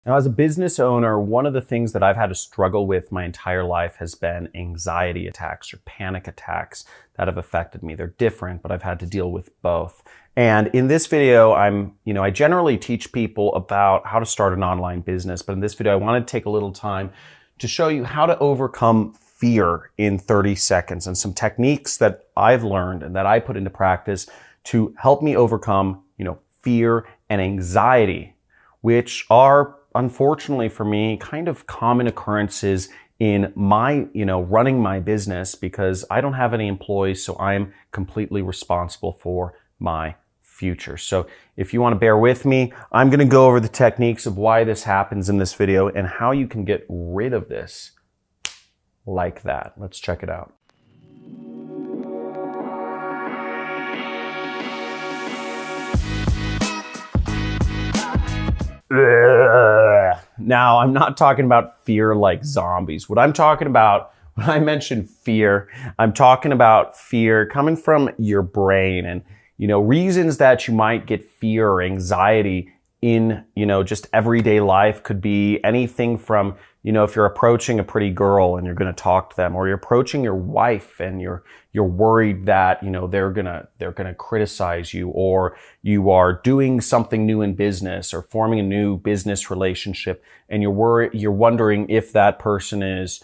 Now, as a business owner, one of the things that I've had to struggle with my entire life has been anxiety attacks or panic attacks that have affected me. They're different, but I've had to deal with both. And in this video, I generally teach people about how to start an online business, but in this video, I want to take a little time to show you how to overcome fear in 30 seconds and some techniques that I've learned and that I put into practice to help me overcome, fear and anxiety, which are, unfortunately for me, kind of common occurrences in my, running my business because I don't have any employees, so I'm completely responsible for my future. So if you want to bear with me, I'm going to go over the techniques of why this happens in this video and how you can get rid of this like that. Let's check it out. Now, I'm not talking about fear like zombies. What I'm talking about, when I mention fear, I'm talking about fear coming from your brain and, reasons that you might get fear or anxiety in, just everyday life could be anything from, if you're approaching a pretty girl and you're going to talk to them, or you're approaching your wife and you're worried that, they're going to criticize you, or you are doing something new in business or forming a new business relationship and you're wondering if that person is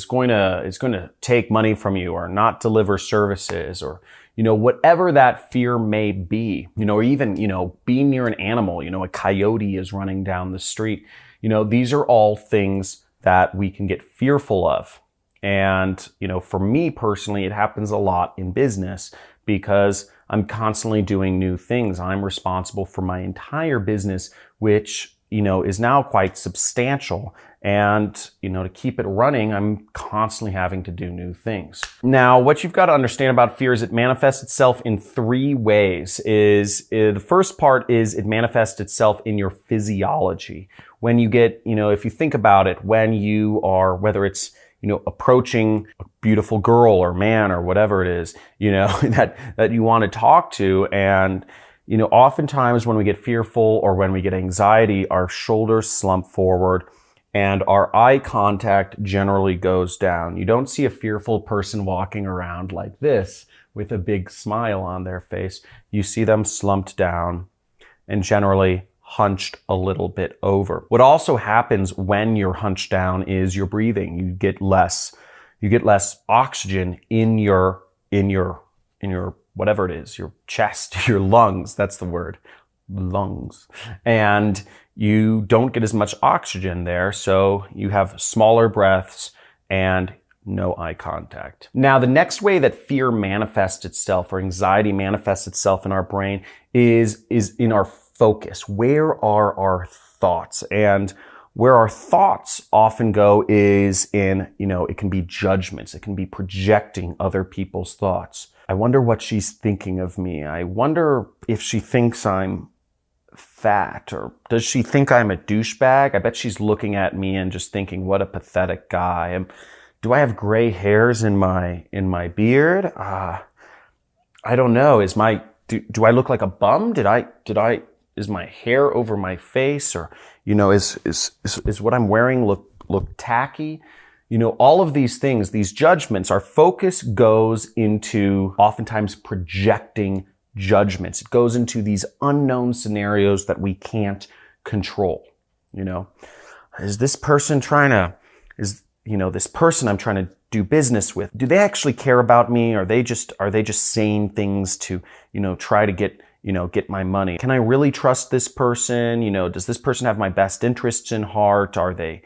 going to take money from you or not deliver services, or whatever that fear may be, or even, being near an animal, a coyote is running down the street. These are all things that we can get fearful of. And, for me personally, it happens a lot in business because I'm constantly doing new things. I'm responsible for my entire business, which, is now quite substantial. And, to keep it running, I'm constantly having to do new things. Now, what you've got to understand about fear is it manifests itself in three ways. The first part is it manifests itself in your physiology. When you get, if you think about it, when you are, whether it's, approaching a beautiful girl or man or whatever it is, that you want to talk to, and oftentimes when we get fearful or when we get anxiety, our shoulders slump forward and our eye contact generally goes down. You don't see a fearful person walking around like this with a big smile on their face. You see them slumped down and generally hunched a little bit over. What also happens when you're hunched down is your breathing. You get less oxygen in your whatever it is, your chest, your lungs, that's the word, lungs. And you don't get as much oxygen there, so you have smaller breaths and no eye contact. Now, the next way that fear manifests itself or anxiety manifests itself in our brain is in our focus. Where are our thoughts? And where our thoughts often go is in, it can be judgments. It can be projecting other people's thoughts. I wonder what she's thinking of me. I wonder if she thinks I'm fat, or does she think I'm a douchebag? I bet she's looking at me and just thinking, what a pathetic guy. Do I have gray hairs in my beard? I don't know. Do I look like a bum? Is my hair over my face, or, is what I'm wearing look tacky? All of these things, these judgments, our focus goes into oftentimes projecting judgments. It goes into these unknown scenarios that we can't control. Is this person this person I'm trying to do business with, do they actually care about me? Are they just saying things to, try to get my money? Can I really trust this person? Does this person have my best interests in heart? Are they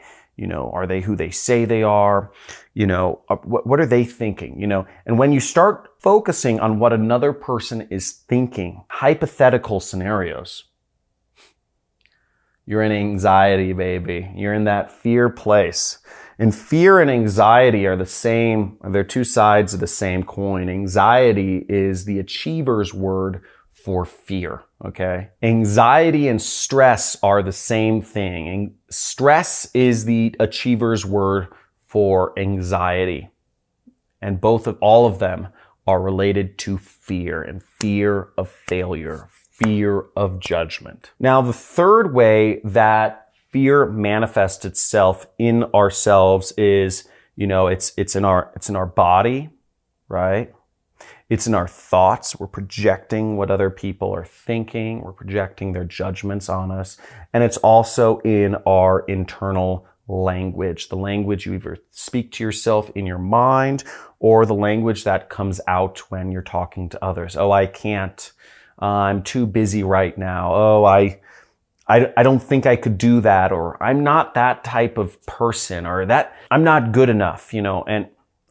who they say they are? What are they thinking? And when you start focusing on what another person is thinking, hypothetical scenarios, you're in anxiety, baby. You're in that fear place. And fear and anxiety are the same. They're two sides of the same coin. Anxiety is the achiever's word for fear, okay? Anxiety and stress are the same thing. And stress is the achiever's word for anxiety. And all of them are related to fear, and fear of failure, fear of judgment. Now, the third way that fear manifests itself in ourselves is, it's in our body, right? It's in our thoughts. We're projecting what other people are thinking. We're projecting their judgments on us. And it's also in our internal language, the language you either speak to yourself in your mind or the language that comes out when you're talking to others. Oh, I can't. I'm too busy right now. Oh, I don't think I could do that, or I'm not that type of person, or that I'm not good enough, and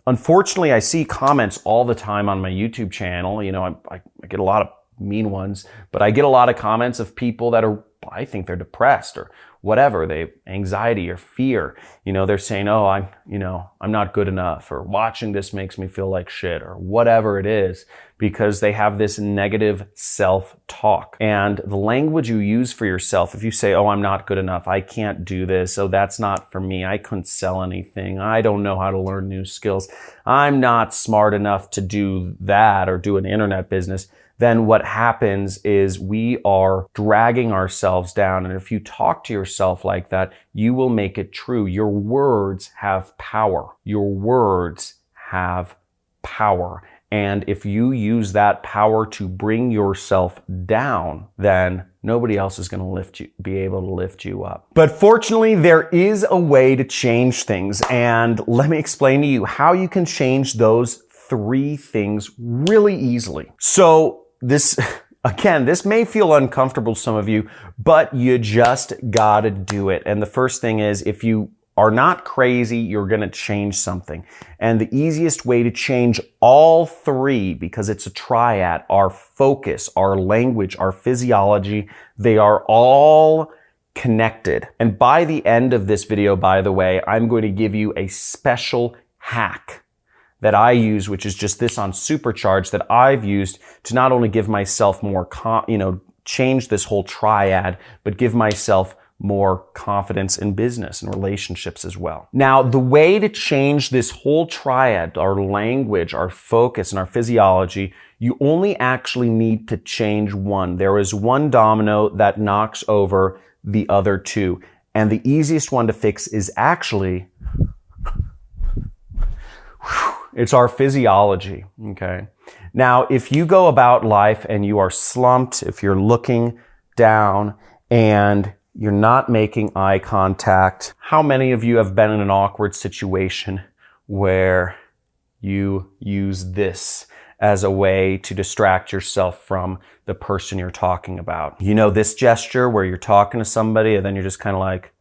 unfortunately, I see comments all the time on my YouTube channel. I get a lot of mean ones, but I get a lot of comments of people that I think they're depressed or whatever. They have anxiety or fear. They're saying, oh, I'm not good enough, or watching this makes me feel like shit, or whatever it is, because they have this negative self-talk. And the language you use for yourself, if you say, oh, I'm not good enough, I can't do this, oh, that's not for me, I couldn't sell anything, I don't know how to learn new skills, I'm not smart enough to do that or do an internet business, then what happens is we are dragging ourselves down. And if you talk to yourself like that, you will make it true. Your words have power. Your words have power. And if you use that power to bring yourself down, then nobody else is going to be able to lift you up. But fortunately, there is a way to change things. And let me explain to you how you can change those 3 things really easily. So this may feel uncomfortable to some of you, but you just gotta do it. And the first thing is, if you are not crazy, you're gonna change something. And the easiest way to change all 3, because it's a triad, our focus, our language, our physiology, they are all connected. And by the end of this video, by the way, I'm going to give you a special hack that I use, which is just this on Supercharge, that I've used to not only give myself more, change this whole triad, but give myself more confidence in business and relationships as well. Now, the way to change this whole triad, our language, our focus, and our physiology, you only actually need to change one. There is one domino that knocks over the other 2. And the easiest one to fix is actually, it's our physiology, okay? Now, if you go about life and you are slumped, if you're looking down and you're not making eye contact, how many of you have been in an awkward situation where you use this as a way to distract yourself from the person you're talking about? This gesture where you're talking to somebody and then you're just kind of like,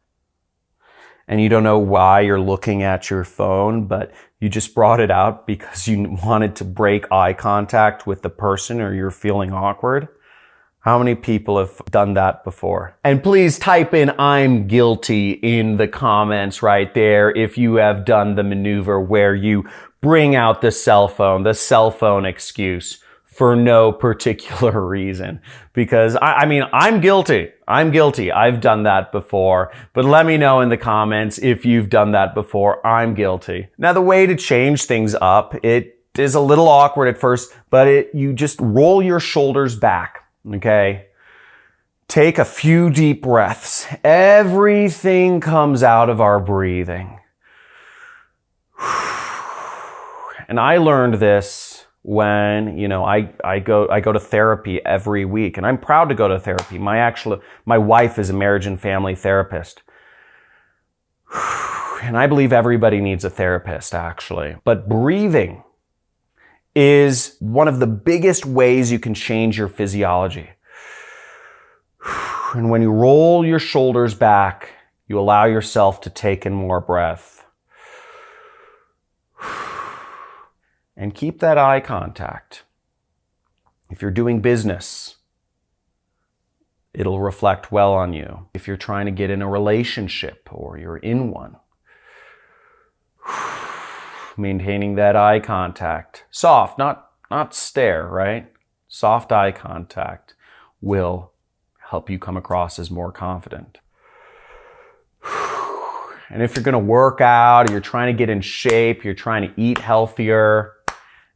and you don't know why you're looking at your phone, but you just brought it out because you wanted to break eye contact with the person or you're feeling awkward. How many people have done that before? And please type in "I'm guilty" in the comments right there if you have done the maneuver where you bring out the cell phone excuse for no particular reason. Because I'm guilty. I've done that before. But let me know in the comments if you've done that before. I'm guilty. Now, the way to change things up, it is a little awkward at first, but you just roll your shoulders back, okay? Take a few deep breaths. Everything comes out of our breathing. And I learned this when, I go to therapy every week, and I'm proud to go to therapy. My wife is a marriage and family therapist. And I believe everybody needs a therapist, actually. But breathing is one of the biggest ways you can change your physiology. And when you roll your shoulders back, you allow yourself to take in more breath. And keep that eye contact. If you're doing business, it'll reflect well on you. If you're trying to get in a relationship or you're in one, maintaining that eye contact. Soft, not stare, right? Soft eye contact will help you come across as more confident. And if you're going to work out, or you're trying to get in shape, you're trying to eat healthier,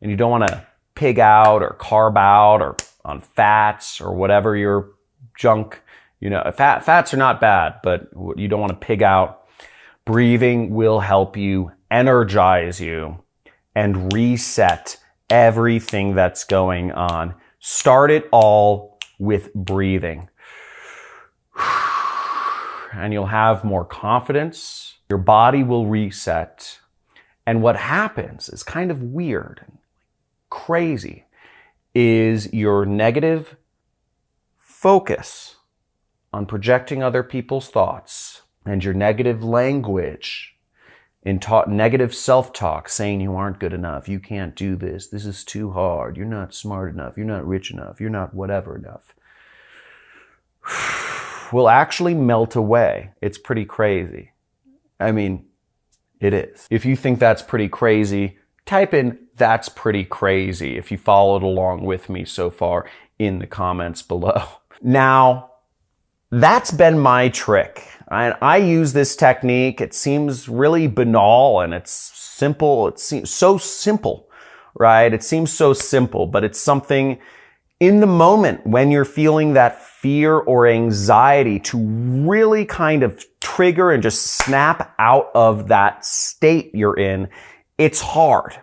and you don't want to pig out or carb out or on fats or whatever your junk You know, fats are not bad, but you don't want to pig out. Breathing will help you energize you and reset everything that's going on. Start it all with breathing. And you'll have more confidence. Your body will reset. And what happens is kind of weird and crazy is your negative focus on projecting other people's thoughts and your negative language in negative self-talk, saying you aren't good enough, you can't do this, this is too hard, you're not smart enough, you're not rich enough, you're not whatever enough, will actually melt away. It's pretty crazy. I mean, it is. If you think that's pretty crazy, type in "that's pretty crazy" if you followed along with me so far in the comments below. Now, that's been my trick. I use this technique. It seems really banal and it's simple. It seems so simple, right? It seems so simple, but it's something in the moment when you're feeling that fear or anxiety to really kind of trigger and just snap out of that state you're in. It's hard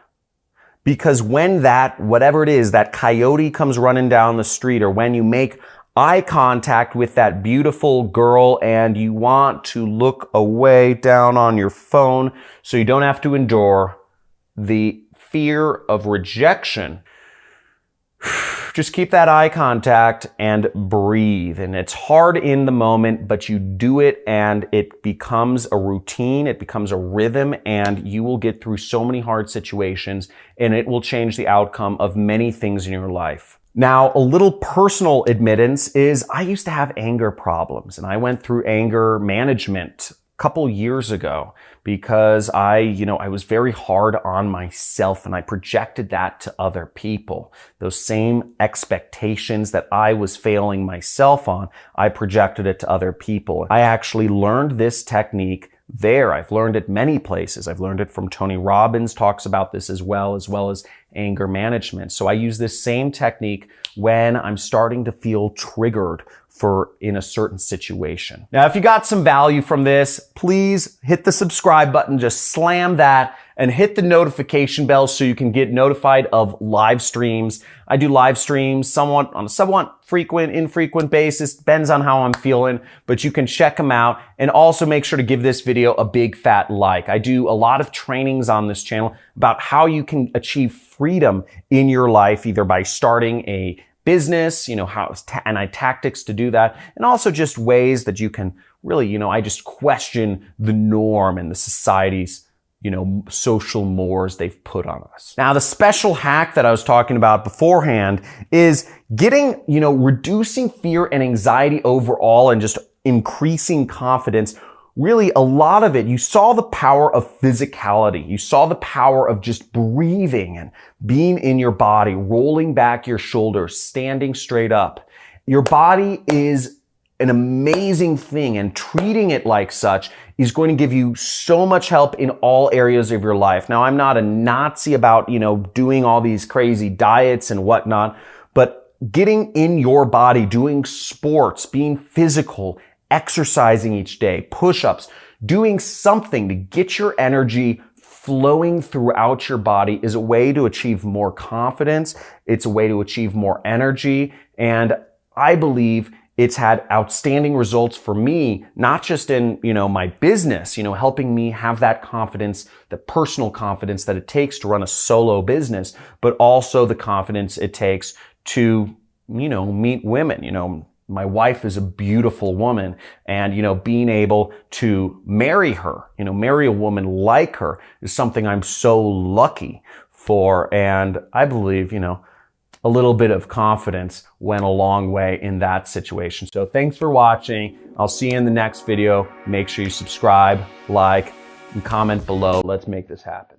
because when that, whatever it is, that coyote comes running down the street, or when you make eye contact with that beautiful girl and you want to look away down on your phone so you don't have to endure the fear of rejection, just keep that eye contact and breathe. And it's hard in the moment, but you do it and it becomes a routine. It becomes a rhythm, and you will get through so many hard situations, and it will change the outcome of many things in your life. Now, a little personal admittance is I used to have anger problems, and I went through anger management a couple years ago because I was very hard on myself, and I projected that to other people. Those same expectations that I was failing myself on, I projected it to other people. I actually learned this technique there. I've learned it many places. I've learned it from Tony Robbins, talks about this as well as anger management. So I use this same technique when I'm starting to feel triggered in a certain situation. Now, if you got some value from this, please hit the subscribe button, just slam that, and hit the notification bell so you can get notified of live streams. I do live streams on a somewhat frequent, infrequent basis, depends on how I'm feeling, but you can check them out. And also make sure to give this video a big fat like. I do a lot of trainings on this channel about how you can achieve freedom in your life, either by starting a business, tactics to do that, and also just ways that you can really, I just question the norm and the society's, social mores they've put on us. Now, the special hack that I was talking about beforehand is reducing fear and anxiety overall and just increasing confidence. Really, a lot of it, you saw the power of physicality. You saw the power of just breathing and being in your body, rolling back your shoulders, standing straight up. Your body is an amazing thing, and treating it like such is going to give you so much help in all areas of your life. Now, I'm not a Nazi about, doing all these crazy diets and whatnot, but getting in your body, doing sports, being physical, exercising each day, push-ups, doing something to get your energy flowing throughout your body is a way to achieve more confidence. It's a way to achieve more energy. And I believe it's had outstanding results for me, not just in, my business, helping me have that confidence, the personal confidence that it takes to run a solo business, but also the confidence it takes to, meet women. My wife is a beautiful woman, and, being able to marry her, marry a woman like her is something I'm so lucky for. And I believe, a little bit of confidence went a long way in that situation. So thanks for watching. I'll see you in the next video. Make sure you subscribe, like, and comment below. Let's make this happen.